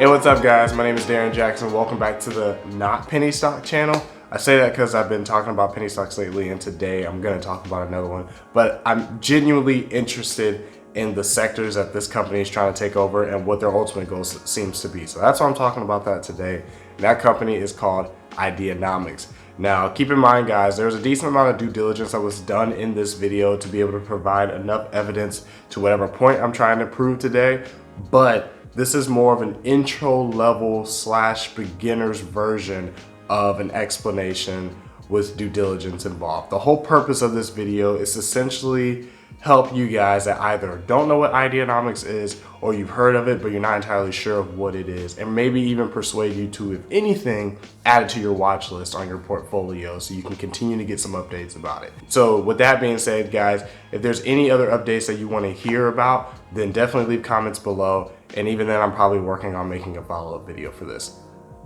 Hey, what's up guys? My name is Darren Jackson. Welcome back to the Not Penny Stock channel. I say that because I've been talking about penny stocks lately, and today I'm going to talk about another one. But I'm genuinely interested in the sectors that this company is trying to take over and what their ultimate goal seems to be. So that's why I'm talking about that today. And that company is called Ideanomics. Now, keep in mind guys, there's a decent amount of due diligence that was done in this video to be able to provide enough evidence to whatever point I'm trying to prove today. But this is more of an intro level / beginner's version of an explanation with due diligence involved. The whole purpose of this video is essentially help you guys that either don't know what Ideanomics is or you've heard of it but you're not entirely sure of what it is, and maybe even persuade you to, if anything, add it to your watch list on your portfolio so you can continue to get some updates about it. So with that being said guys, if there's any other updates that you want to hear about, then definitely leave comments below, and even then I'm probably working on making a follow-up video for this.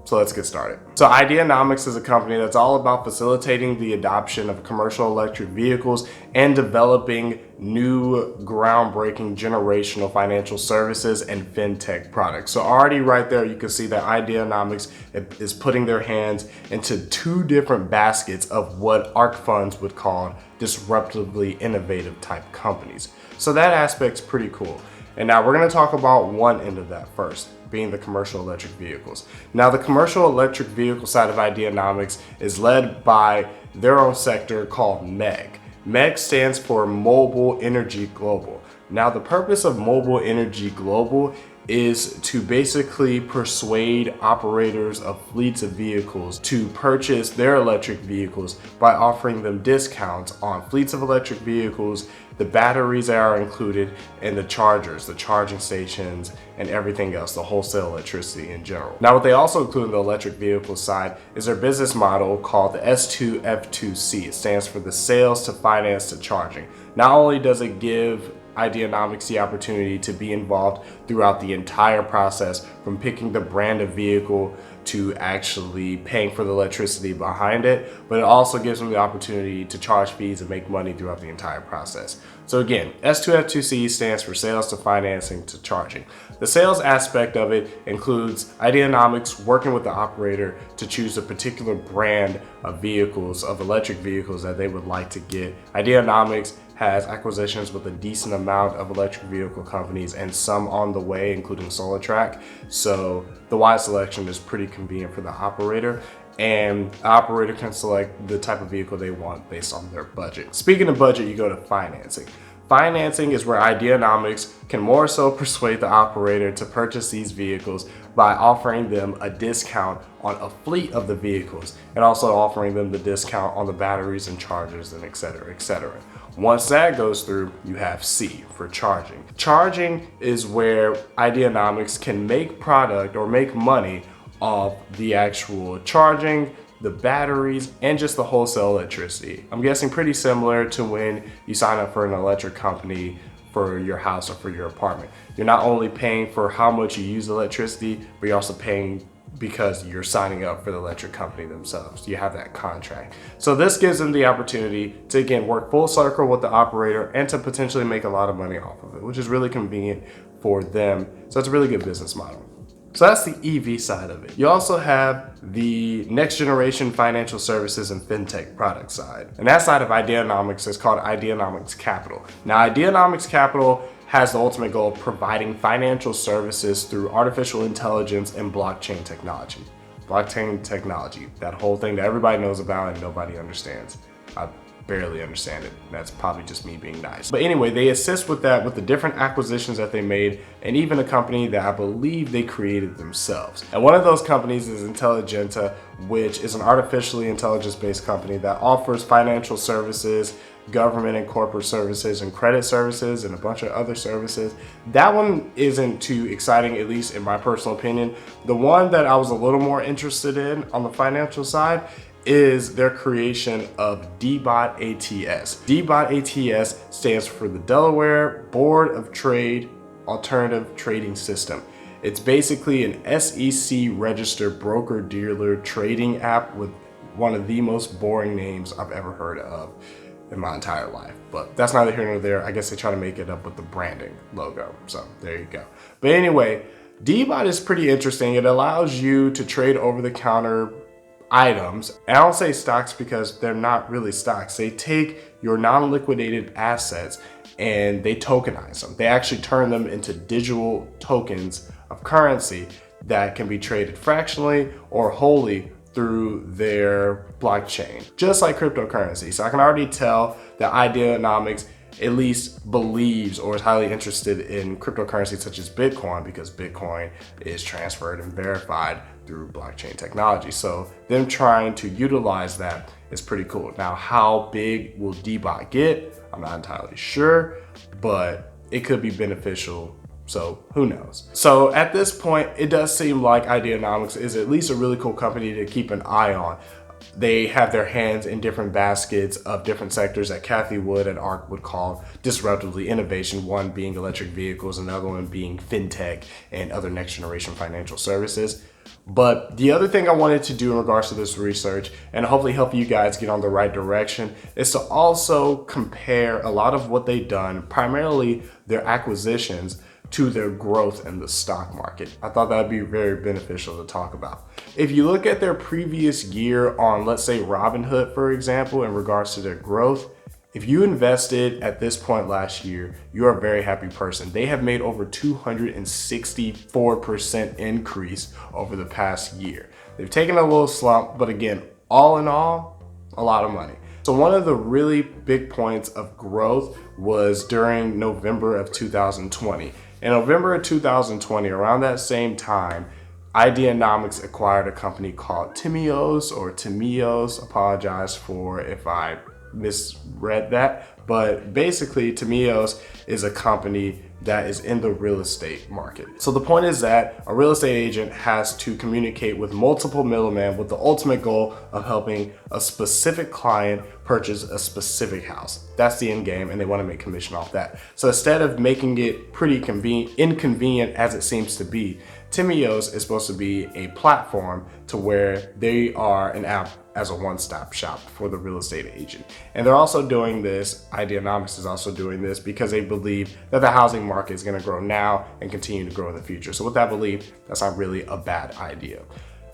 So let's get started. So Ideanomics is a company that's all about facilitating the adoption of commercial electric vehicles and developing new groundbreaking generational financial services and fintech products. So already right there, you can see that Ideanomics is putting their hands into two different baskets of what ARK funds would call disruptively innovative type companies. So that aspect's pretty cool. And now we're going to talk about one end of that first, being the commercial electric vehicles. Now the commercial electric vehicle side of Ideanomics is led by their own sector called MEG. MEG stands for Mobile Energy Global. Now the purpose of Mobile Energy Global is to basically persuade operators of fleets of vehicles to purchase their electric vehicles by offering them discounts on fleets of electric vehicles, the batteries that are included, and the chargers, the charging stations, and everything else, the wholesale electricity in general. Now what they also include in the electric vehicle side is their business model called the S2F2C. It stands for the sales to finance to charging. Not only does it give Ideanomics the opportunity to be involved throughout the entire process, from picking the brand of vehicle to actually paying for the electricity behind it, but it also gives them the opportunity to charge fees and make money throughout the entire process. So again, S2F2C stands for sales to financing to charging. The sales aspect of it includes Ideanomics working with the operator to choose a particular brand of vehicles, of electric vehicles that they would like to get. Ideanomics has acquisitions with a decent amount of electric vehicle companies and some on the way, including SolarTrack. So the wide selection is pretty convenient for the operator, and the operator can select the type of vehicle they want based on their budget. Speaking of budget, you go to financing. Financing is where Ideanomics can more so persuade the operator to purchase these vehicles by offering them a discount on a fleet of the vehicles and also offering them the discount on the batteries and chargers and etc., etc. Once that goes through, you have C for charging. Charging is where Ideanomics can make product or make money off the actual charging, the batteries, and just the wholesale electricity. I'm guessing pretty similar to when you sign up for an electric company for your house or for your apartment. You're not only paying for how much you use electricity, but you're also paying because you're signing up for the electric company themselves. You have that contract. So this gives them the opportunity to, again, work full circle with the operator and to potentially make a lot of money off of it, which is really convenient for them. So it's a really good business model. So that's the EV side of it. You also have the next generation financial services and fintech product side. And that side of Ideanomics is called Ideanomics Capital. Now Ideanomics Capital has the ultimate goal of providing financial services through artificial intelligence and blockchain technology. Blockchain technology, that whole thing that everybody knows about and nobody understands. I barely understand it. That's probably just me being nice. But anyway, they assist with that, with the different acquisitions that they made, and even a company that I believe they created themselves. And one of those companies is Intelligenta, which is an artificially intelligence-based company that offers financial services, government and corporate services, and credit services, and a bunch of other services. That one isn't too exciting, at least in my personal opinion. The one that I was a little more interested in on the financial side is their creation of DBot ATS. DBot ATS stands for the Delaware Board of Trade Alternative Trading System. It's basically an SEC registered broker-dealer trading app with one of the most boring names I've ever heard of in my entire life. But that's neither here nor there. I guess they try to make it up with the branding logo. So there you go. But anyway, DBot is pretty interesting. It allows you to trade over-the-counter items. And I don't say stocks because they're not really stocks. They take your non-liquidated assets and they tokenize them. They actually turn them into digital tokens of currency that can be traded fractionally or wholly through their blockchain, just like cryptocurrency. So I can already tell that Ideanomics at least believes or is highly interested in cryptocurrency such as Bitcoin, because Bitcoin is transferred and verified through blockchain technology. So them trying to utilize that is pretty cool. Now, how big will DBot get? I'm not entirely sure, but it could be beneficial. So who knows? So at this point, it does seem like Ideanomics is at least a really cool company to keep an eye on. They have their hands in different baskets of different sectors that Kathy Wood and ARK would call disruptively innovation, one being electric vehicles, another one being fintech and other next generation financial services. But the other thing I wanted to do in regards to this research, and hopefully help you guys get on the right direction, is to also compare a lot of what they've done, primarily their acquisitions, to their growth in the stock market. I thought that would be very beneficial to talk about. If you look at their previous year on, let's say, Robinhood, for example, in regards to their growth, if you invested at this point last year, you're a very happy person. They have made over 264% increase over the past year. They've taken a little slump, but again, all in all, a lot of money. So one of the really big points of growth was during November of 2020. In November of 2020, around that same time, Ideanomics acquired a company called Timios. Apologize for if I misread that, but basically Timios is a company that is in the real estate market. So the point is that a real estate agent has to communicate with multiple middlemen with the ultimate goal of helping a specific client purchase a specific house. That's the end game, and they want to make commission off that. So instead of making it pretty inconvenient as it seems to be, Timios is supposed to be a platform to where they are an app as a one-stop shop for the real estate agent. And they're also doing this, Ideanomics is also doing this because they believe that the housing market is going to grow now and continue to grow in the future. So with that belief, that's not really a bad idea.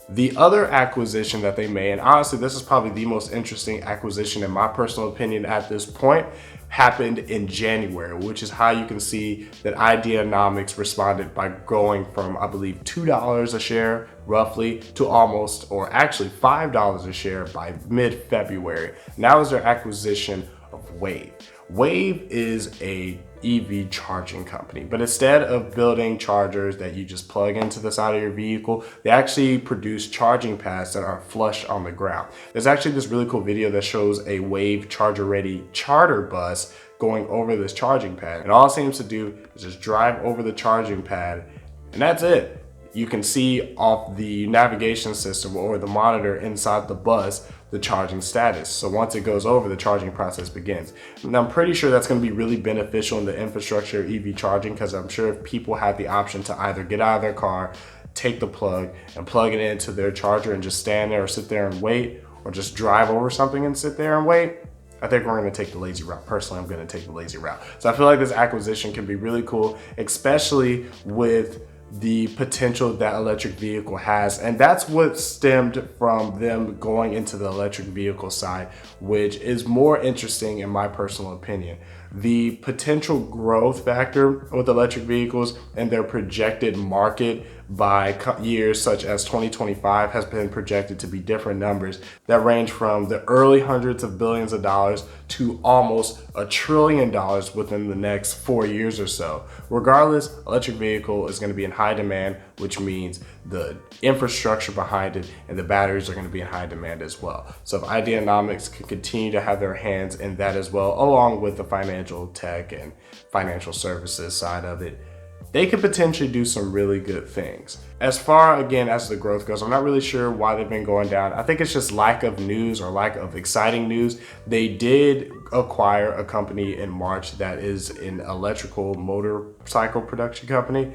The other acquisition that they made, and honestly, this is probably the most interesting acquisition in my personal opinion at this point, happened in January, which is how you can see that Ideanomics responded by going from, I believe, $2 a share roughly to almost, or actually $5 a share by mid-February. Now is their acquisition of Wave. Wave is a EV charging company, but instead of building chargers that you just plug into the side of your vehicle, they actually produce charging pads that are flush on the ground. There's actually this really cool video that shows a Wave charger ready charter bus going over this charging pad, and all it seems to do is just drive over the charging pad, and that's it. You can see off the navigation system or the monitor inside the bus the charging status. So once it goes over, the charging process begins. And I'm pretty sure that's going to be really beneficial in the infrastructure of EV charging, because I'm sure if people have the option to either get out of their car, take the plug and plug it into their charger and just stand there or sit there and wait, or just drive over something and sit there and wait, I think we're going to take the lazy route. Personally, I'm going to take the lazy route. So I feel like this acquisition can be really cool, especially with the potential that electric vehicle has. And that's what stemmed from them going into the electric vehicle side, which is more interesting in my personal opinion. The potential growth factor with electric vehicles and their projected market by years such as 2025 has been projected to be different numbers that range from the early hundreds of billions of dollars to almost $1 trillion within the next 4 years or so. Regardless, electric vehicle is going to be in high demand, which means the infrastructure behind it and the batteries are going to be in high demand as well. So if Ideanomics can continue to have their hands in that as well, along with the financial tech and financial services side of it, they could potentially do some really good things. As far, again, as the growth goes, I'm not really sure why they've been going down. I think it's just lack of news or lack of exciting news. They did acquire a company in March that is an electrical motorcycle production company.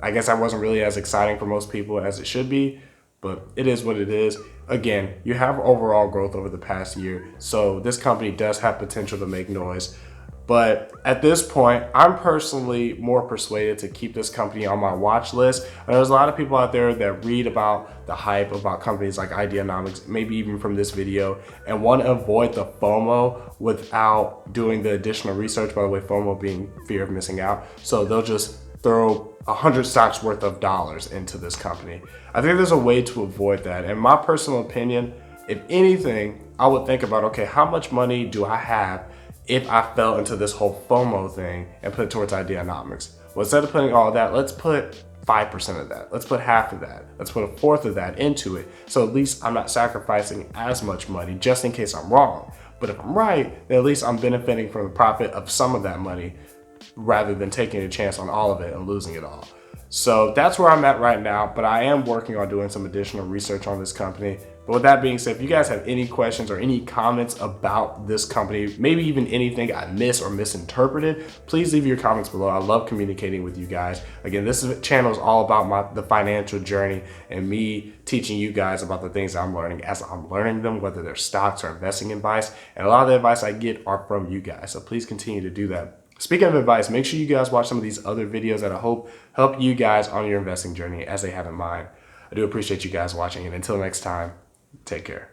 I guess that wasn't really as exciting for most people as it should be, but it is what it is. Again, you have overall growth over the past year, so this company does have potential to make noise. But at this point, I'm personally more persuaded to keep this company on my watch list. And there's a lot of people out there that read about the hype about companies like Ideanomics, maybe even from this video, and want to avoid the FOMO without doing the additional research. By the way, FOMO being fear of missing out. So they'll just throw 100 stocks worth of dollars into this company. I think there's a way to avoid that. In my personal opinion, if anything, I would think about, okay, how much money do I have if I fell into this whole FOMO thing and put it towards Ideanomics? Well, instead of putting all of that, let's put 5% of that. Let's put half of that. Let's put a fourth of that into it. So at least I'm not sacrificing as much money just in case I'm wrong. But if I'm right, then at least I'm benefiting from the profit of some of that money rather than taking a chance on all of it and losing it all. So that's where I'm at right now, but I am working on doing some additional research on this company. But with that being said, if you guys have any questions or any comments about this company, maybe even anything I missed or misinterpreted, please leave your comments below. I love communicating with you guys. Again, this channel is all about the financial journey and me teaching you guys about the things I'm learning as I'm learning them, whether they're stocks or investing advice. And a lot of the advice I get are from you guys, so please continue to do that. Speaking of advice, make sure you guys watch some of these other videos that I hope help you guys on your investing journey as they have in mind. I do appreciate you guys watching, and until next time, take care.